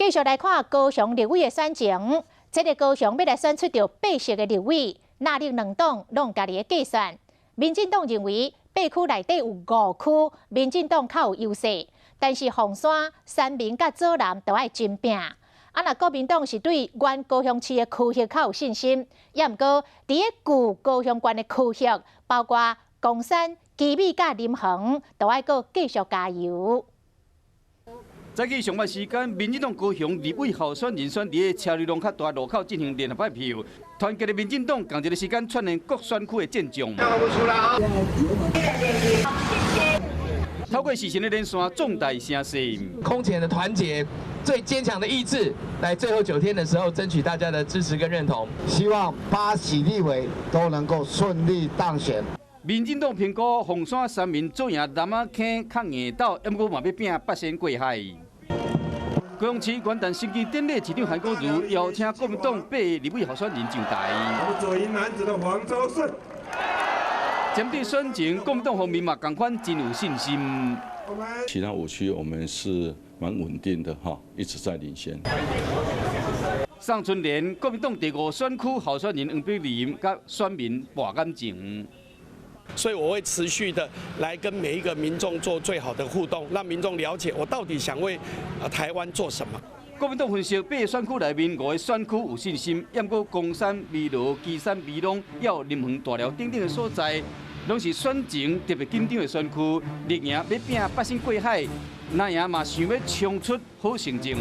继续来看高雄立委的选情，这个高雄要来选出到8席的立委，纳入两党拢家己的计算。民进党认为8区内底有5区，民进党较有优势，但是凤山、三民甲左南都爱争拼。若国民党是对原高雄市的区域较有信心，也毋过伫个旧高雄县的区域，包括公山、基美甲林恒，都爱阁继续加油。 早起上班时间，民进党高雄立委候选人选伫个车流量较大路口进行联合派票。团结的民进党同一个时间串联各选区的战将。透过事前的连线，重大声势，空前的团结，最坚强的意志，来最后9天的时候，争取大家的支持跟认同。希望8席立委都能够顺利当选。 民进党评估凤山三民左赢南仔坑抗硬斗，不过嘛要拼8仙过海。高雄市元旦升旗典礼，市长韩国瑜邀请国民党8立委候选人上台。左营男子的黄昭顺。针对选情，国民党方面嘛同款真有信心。其他5区我们是蛮稳定的哈，一直在领先。 上春联，国民党第5选区候选人黄碧玲甲选民博感情。 所以我会持续的来跟每一个民众做最好的互动，让民众了解我到底想为台湾做什么。国民党分析8个选区内面5个选区有信心，也不过公山、美罗、基山、美浓，也有林园、大寮等等的所在，拢是选情特别紧张的选区。立赢要拼8仙过海，那赢嘛想要冲出好成绩。